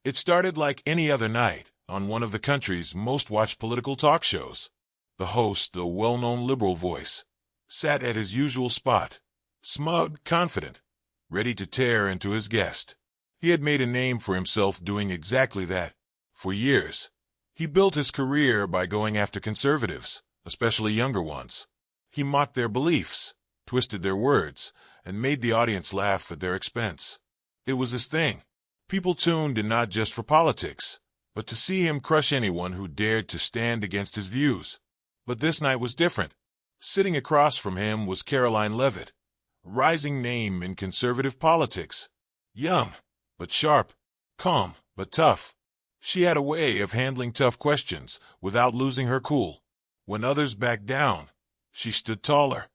It started like any other night on one of the country's most watched political talk shows. The host, the well-known liberal voice, sat at his usual spot, smug, confident, ready to tear into his guest. He had made a name for himself doing exactly that. For years, he built his career by going after conservatives, especially younger ones. He mocked their beliefs, twisted their words, and made the audience laugh at their expense. It was his thing. People tuned in not just for politics, but to see him crush anyone who dared to stand against his views. But this night was different. Sitting across from him was Karoline Leavitt, a rising name in conservative politics. Young, but sharp. Calm, but tough. She had a way of handling tough questions without losing her cool. When others backed down, she stood taller.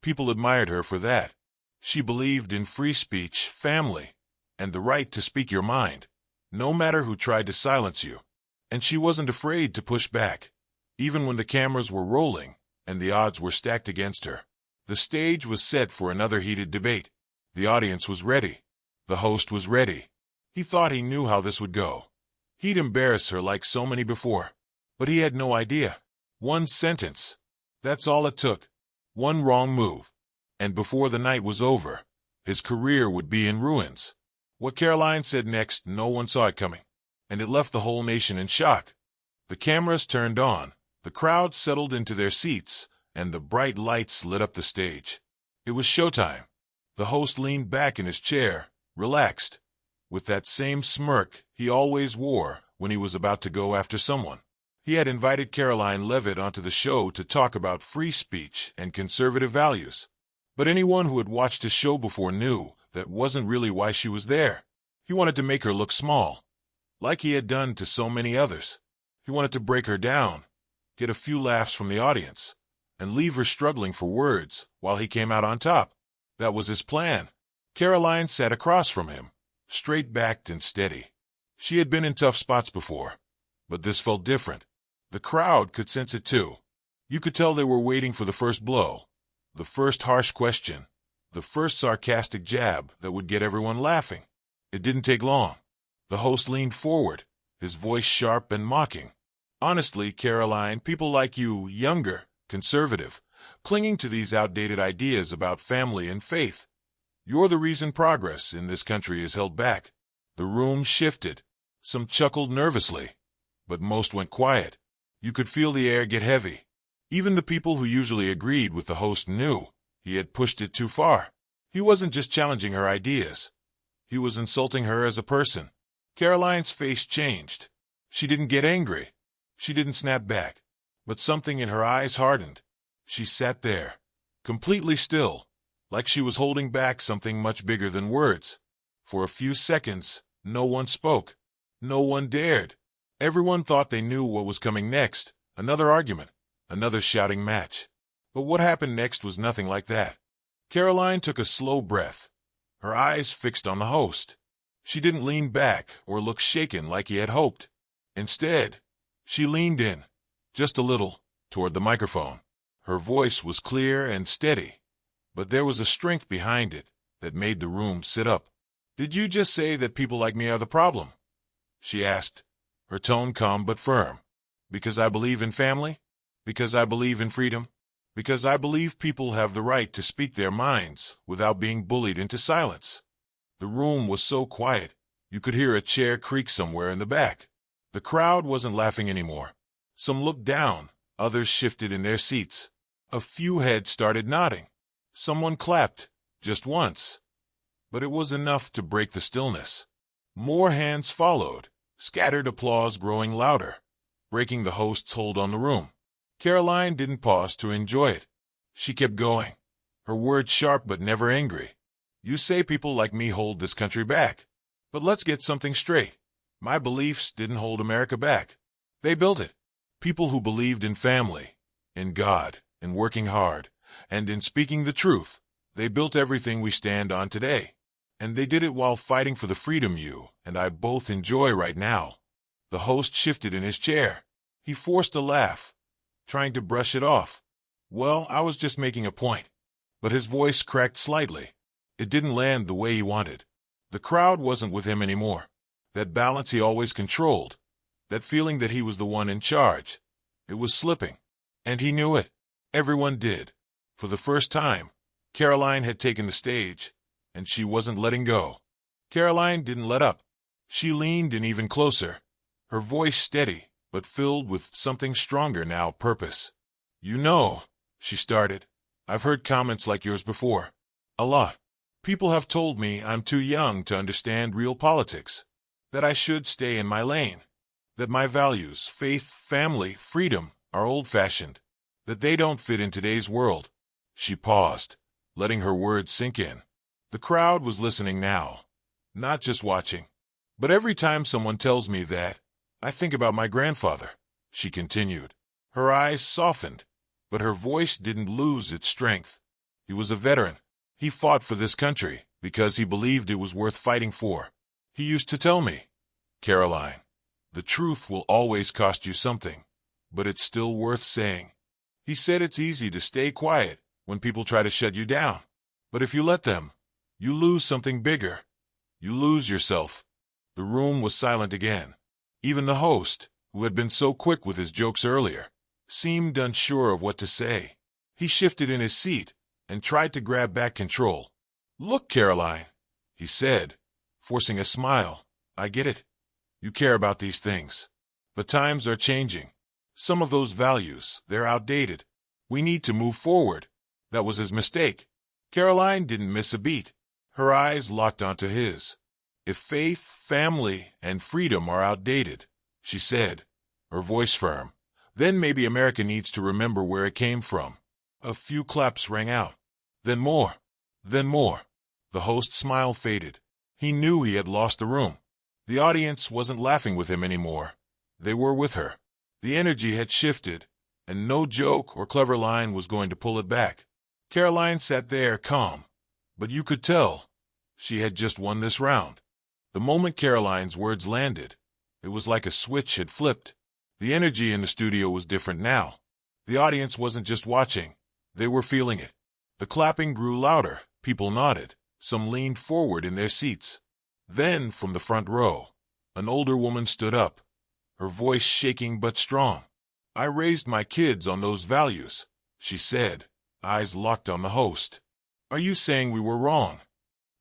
People admired her for that. She believed in free speech, family, and the right to speak your mind, no matter who tried to silence you. And she wasn't afraid to push back, even when the cameras were rolling and the odds were stacked against her. The stage was set for another heated debate. The audience was ready. The host was ready. He thought he knew how this would go. He'd embarrass her like so many before. But he had no idea. One sentence. That's all it took. One wrong move. And before the night was over, his career would be in ruins. What Karoline said next, no one saw it coming, and it left the whole nation in shock. The cameras turned on, the crowd settled into their seats, and the bright lights lit up the stage. It was showtime. The host leaned back in his chair, relaxed, with that same smirk he always wore when he was about to go after someone. He had invited Karoline Leavitt onto the show to talk about free speech and conservative values. But anyone who had watched his show before knew that wasn't really why she was there. He wanted to make her look small, like he had done to so many others. He wanted to break her down, get a few laughs from the audience, and leave her struggling for words while he came out on top. That was his plan. Karoline sat across from him, straight-backed and steady. She had been in tough spots before, but this felt different. The crowd could sense it too. You could tell they were waiting for the first blow, the first harsh question, the first sarcastic jab that would get everyone laughing. It didn't take long. The host leaned forward, his voice sharp and mocking. Honestly, Karoline, people like you, younger, conservative, clinging to these outdated ideas about family and faith. You're the reason progress in this country is held back. The room shifted. Some chuckled nervously, but most went quiet. You could feel the air get heavy. Even the people who usually agreed with the host knew he had pushed it too far. He wasn't just challenging her ideas. He was insulting her as a person. Karoline's face changed. She didn't get angry. She didn't snap back. But something in her eyes hardened. She sat there, completely still, like she was holding back something much bigger than words. For a few seconds, no one spoke. No one dared. Everyone thought they knew what was coming next. Another argument. Another shouting match. But what happened next was nothing like that. Karoline took a slow breath, her eyes fixed on the host. She didn't lean back or look shaken like he had hoped. Instead, she leaned in, just a little, toward the microphone. Her voice was clear and steady, but there was a strength behind it that made the room sit up. "Did you just say that people like me are the problem?" she asked, her tone calm but firm. "Because I believe in family? Because I believe in freedom? Because I believe people have the right to speak their minds without being bullied into silence?" The room was so quiet, you could hear a chair creak somewhere in the back. The crowd wasn't laughing anymore. Some looked down, others shifted in their seats. A few heads started nodding. Someone clapped, just once. But it was enough to break the stillness. More hands followed, scattered applause growing louder, breaking the host's hold on the room. Karoline didn't pause to enjoy it. She kept going, her words sharp but never angry. "You say people like me hold this country back. But let's get something straight. My beliefs didn't hold America back. They built it. People who believed in family, in God, in working hard, and in speaking the truth. They built everything we stand on today. And they did it while fighting for the freedom you and I both enjoy right now." The host shifted in his chair. He forced a laugh, trying to brush it off. "Well, I was just making a point." But his voice cracked slightly. It didn't land the way he wanted. The crowd wasn't with him anymore. That balance he always controlled. That feeling that he was the one in charge. It was slipping. And he knew it. Everyone did. For the first time, Karoline had taken the stage, and she wasn't letting go. Karoline didn't let up. She leaned in even closer, her voice steady, but filled with something stronger now, purpose. "You know," she started, "I've heard comments like yours before. A lot. People have told me I'm too young to understand real politics, that I should stay in my lane, that my values, faith, family, freedom, are old-fashioned, that they don't fit in today's world." She paused, letting her words sink in. The crowd was listening now, not just watching. "But every time someone tells me that, I think about my grandfather," she continued. Her eyes softened, but her voice didn't lose its strength. He was a veteran. He fought for this country because he believed it was worth fighting for. He used to tell me, "Karoline, the truth will always cost you something, but it's still worth saying." He said it's easy to stay quiet when people try to shut you down. But if you let them, you lose something bigger. You lose yourself. The room was silent again. Even the host, who had been so quick with his jokes earlier, seemed unsure of what to say. He shifted in his seat and tried to grab back control. "Look, Karoline," he said, forcing a smile, "I get it. You care about these things. But times are changing. Some of those values, they're outdated. We need to move forward." That was his mistake. Karoline didn't miss a beat. Her eyes locked onto his. "If faith, family, and freedom are outdated," she said, her voice firm, "then maybe America needs to remember where it came from." A few claps rang out. Then more. Then more. The host's smile faded. He knew he had lost the room. The audience wasn't laughing with him anymore. They were with her. The energy had shifted, and no joke or clever line was going to pull it back. Karoline sat there calm, but you could tell she had just won this round. The moment Karoline's words landed, it was like a switch had flipped. The energy in the studio was different now. The audience wasn't just watching, they were feeling it. The clapping grew louder, people nodded, some leaned forward in their seats. Then, from the front row, an older woman stood up, her voice shaking but strong. "I raised my kids on those values," she said, eyes locked on the host. "Are you saying we were wrong?"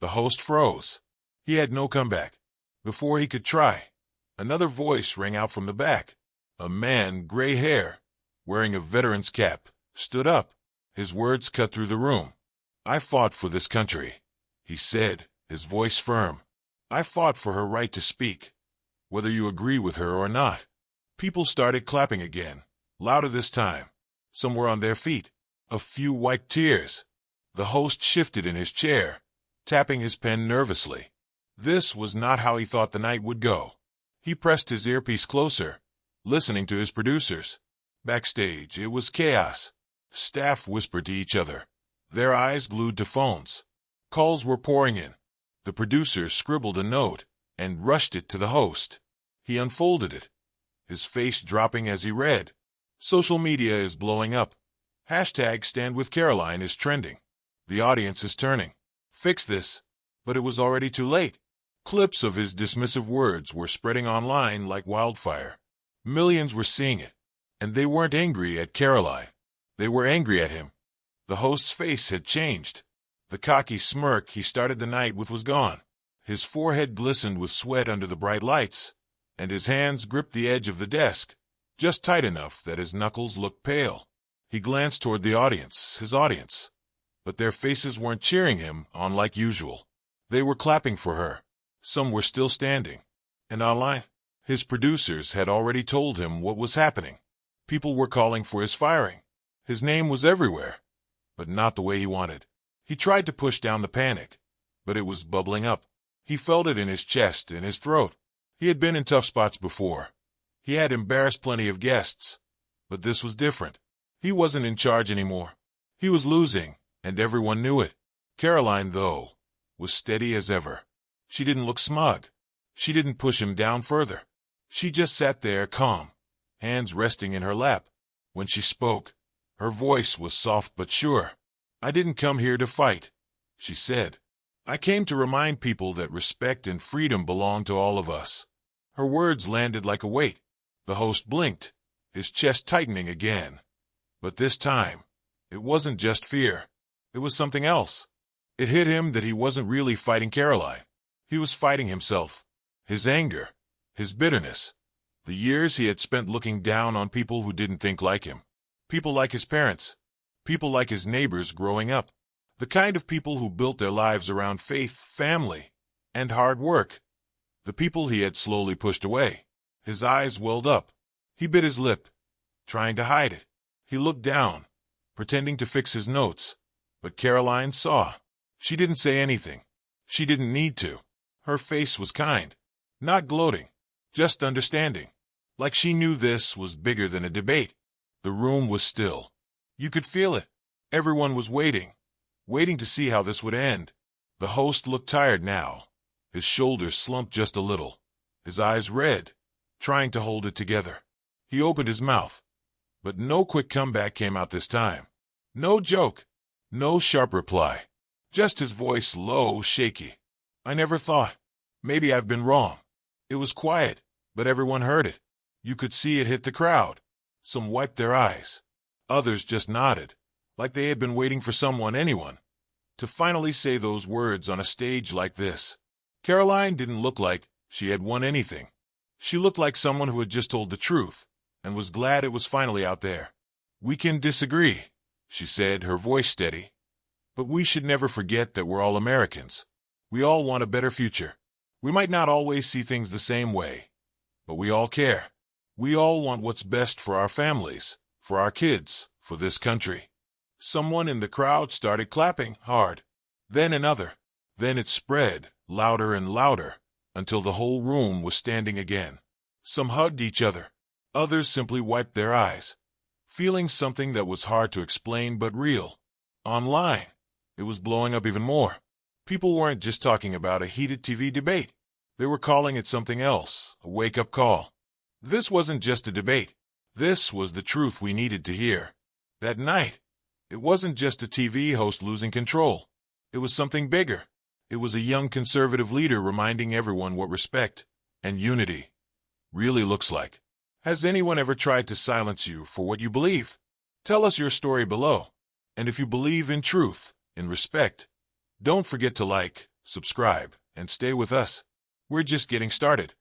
The host froze. He had no comeback. Before he could try, another voice rang out from the back. A man, gray hair, wearing a veteran's cap, stood up. His words cut through the room. "I fought for this country," he said, his voice firm. "I fought for her right to speak, whether you agree with her or not." People started clapping again, louder this time. Some were on their feet. A few wiped tears. The host shifted in his chair, tapping his pen nervously. This was not how he thought the night would go. He pressed his earpiece closer, listening to his producers. Backstage, it was chaos. Staff whispered to each other, their eyes glued to phones. Calls were pouring in. The producers scribbled a note and rushed it to the host. He unfolded it, his face dropping as he read. "Social media is blowing up. #StandWithCaroline is trending. The audience is turning. Fix this." But it was already too late. Clips of his dismissive words were spreading online like wildfire. Millions were seeing it, and they weren't angry at Karoline. They were angry at him. The host's face had changed. The cocky smirk he started the night with was gone. His forehead glistened with sweat under the bright lights, and his hands gripped the edge of the desk, just tight enough that his knuckles looked pale. He glanced toward the audience, his audience, but their faces weren't cheering him on like usual. They were clapping for her. Some were still standing. And online, his producers had already told him what was happening. People were calling for his firing. His name was everywhere, but not the way he wanted. He tried to push down the panic, but it was bubbling up. He felt it in his chest, in his throat. He had been in tough spots before. He had embarrassed plenty of guests, but this was different. He wasn't in charge anymore. He was losing, and everyone knew it. Karoline, though, was steady as ever. She didn't look smug. She didn't push him down further. She just sat there calm, hands resting in her lap. When she spoke, her voice was soft but sure. "I didn't come here to fight," she said. I came to remind people that respect and freedom belong to all of us." Her words landed like a weight. The host blinked, his chest tightening again. But this time, it wasn't just fear. It was something else. It hit him that he wasn't really fighting Karoline. He was fighting himself, his anger, his bitterness, the years he had spent looking down on people who didn't think like him. People like his parents, people like his neighbors growing up, the kind of people who built their lives around faith, family, and hard work. The people he had slowly pushed away. His eyes welled up. He bit his lip, trying to hide it. He looked down, pretending to fix his notes. But Karoline saw. She didn't say anything. She didn't need to. Her face was kind, not gloating, just understanding. Like she knew this was bigger than a debate. The room was still. You could feel it. Everyone was waiting to see how this would end. The host looked tired now. His shoulders slumped just a little, his eyes red, trying to hold it together. He opened his mouth, but no quick comeback came out this time. No joke, no sharp reply, just his voice low, shaky. "I never thought. Maybe I've been wrong." It was quiet, but everyone heard it. You could see it hit the crowd. Some wiped their eyes. Others just nodded, like they had been waiting for anyone, to finally say those words on a stage like this. Karoline didn't look like she had won anything. She looked like someone who had just told the truth, and was glad it was finally out there. "We can disagree," she said, her voice steady. "But we should never forget that we're all Americans. We all want a better future. We might not always see things the same way, but we all care. We all want what's best for our families, for our kids, for this country." Someone in the crowd started clapping hard. Then another. Then it spread, louder and louder, until the whole room was standing again. Some hugged each other. Others simply wiped their eyes, feeling something that was hard to explain but real. Online, it was blowing up even more. People weren't just talking about a heated TV debate. They were calling it something else, a wake-up call. This wasn't just a debate. This was the truth we needed to hear. That night, it wasn't just a TV host losing control. It was something bigger. It was a young conservative leader reminding everyone what respect and unity really looks like. Has anyone ever tried to silence you for what you believe? Tell us your story below. And if you believe in truth, in respect, don't forget to like, subscribe, and stay with us. We're just getting started.